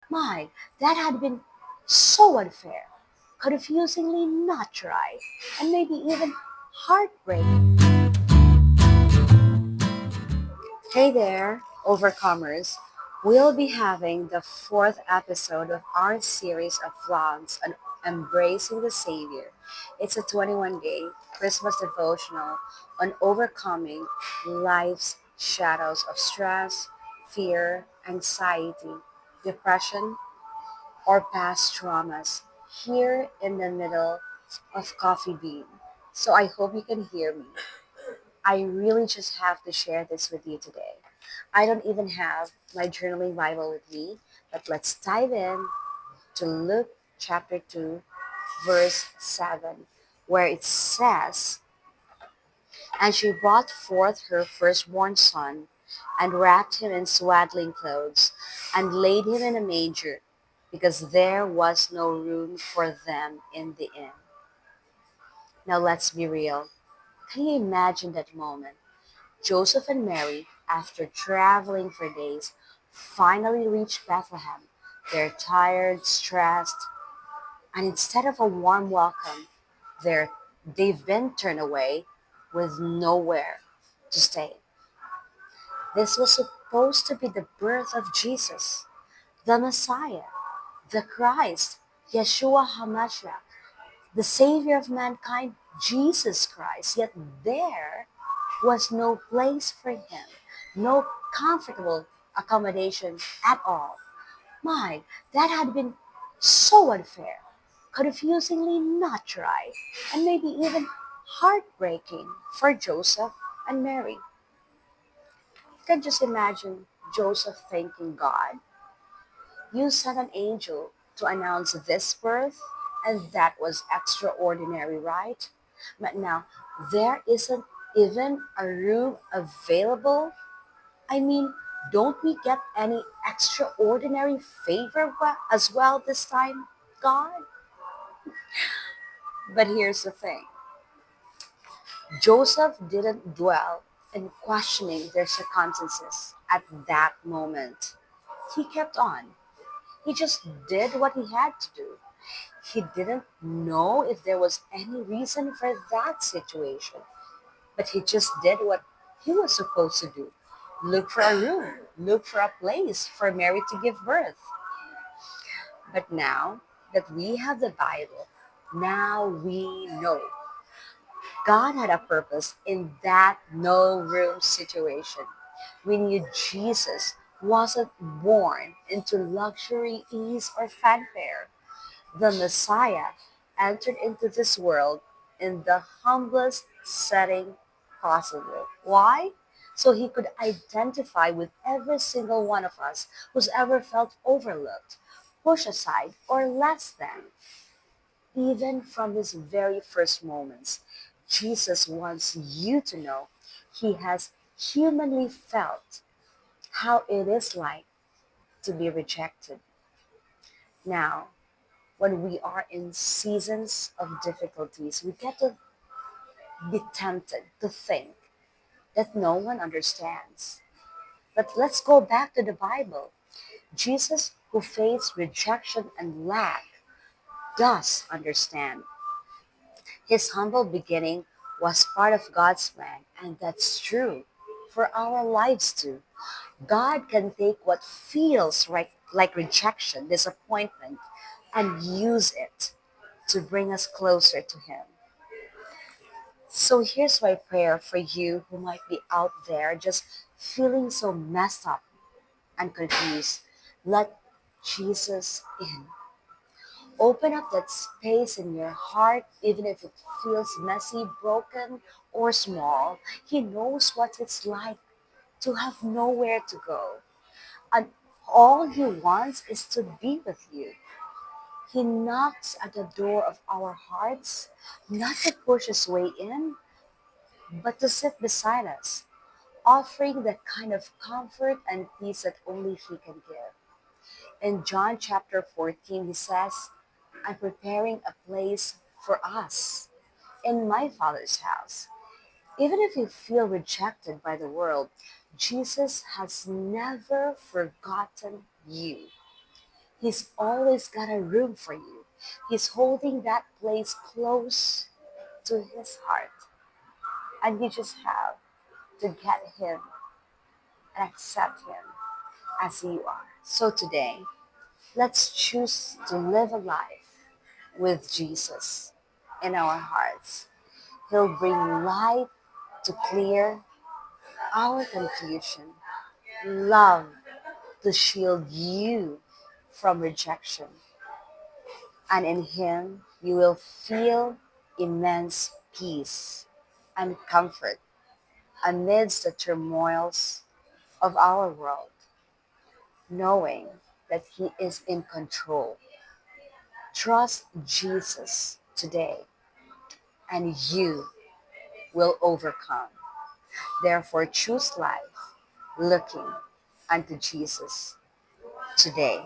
My, that had been so unfair, confusingly not right, and maybe even heartbreaking. Hey there, overcomers. We'll be having the fourth episode of our series of vlogs on embracing the Savior. It's a 21-day Christmas devotional on overcoming life's shadows of stress, fear, anxiety, depression, or past traumas here in the middle of Coffee Bean. So I hope you can hear me. I really just have to share this with you today. I don't even have my journaling Bible with me, but let's dive in to Luke chapter 2, verse 7, where it says, "And she brought forth her firstborn son, and wrapped him in swaddling clothes, and laid him in a manger, because there was no room for them in the inn." Now let's be real. Can you imagine that moment? Joseph and Mary, after traveling for days, finally reached Bethlehem. They're tired, stressed, and instead of a warm welcome, they've been turned away with nowhere to stay. This was supposed to be the birth of Jesus, the Messiah, the Christ, Yeshua HaMashiach, the Savior of mankind, Jesus Christ. Yet there was no place for him, no comfortable accommodation at all. My, that had been so unfair, confusingly not right, and maybe even heartbreaking for Joseph and Mary. You can just imagine Joseph thanking God. "You sent an angel to announce this birth, and that was extraordinary, right? But now there isn't even a room available. I mean, don't we get any extraordinary favor as well this time, God?" But here's the thing: Joseph didn't dwell in questioning their circumstances at that moment. He kept on. He just did what he had to do. He didn't know if there was any reason for that situation, but he just did what he was supposed to do: look for a room, look for a place for Mary to give birth. But now that we have the Bible, now we know God had a purpose in that no room situation. We knew Jesus wasn't born into luxury, ease, or fanfare. The Messiah entered into this world in the humblest setting possible. Why? So he could identify with every single one of us who's ever felt overlooked, pushed aside, or less than. Even from his very first moments, Jesus wants you to know he has humanly felt how it is like to be rejected. Now, when we are in seasons of difficulties, we get to be tempted to think that no one understands. But let's go back to the Bible. Jesus, who faced rejection and lack, does understand. His humble beginning was part of God's plan, and that's true for our lives too. God can take what feels like rejection, disappointment, and use it to bring us closer to Him. So here's my prayer for you who might be out there just feeling so messed up and confused. Let Jesus in. Open up that space in your heart, even if it feels messy, broken, or small. He knows what it's like to have nowhere to go. And all He wants is to be with you. He knocks at the door of our hearts, not to push His way in, but to sit beside us, offering the kind of comfort and peace that only He can give. In John chapter 14, He says, "I'm preparing a place for us in my Father's house." Even if you feel rejected by the world, Jesus has never forgotten you. He's always got a room for you. He's holding that place close to his heart. And you just have to get him and accept him as you are. So today, let's choose to live a life with Jesus in our hearts. He'll bring light to clear our confusion, love to shield you from rejection, and in Him you will feel immense peace and comfort amidst the turmoils of our world, knowing that He is in control. Trust Jesus today, and you will overcome. Therefore, choose life looking unto Jesus today.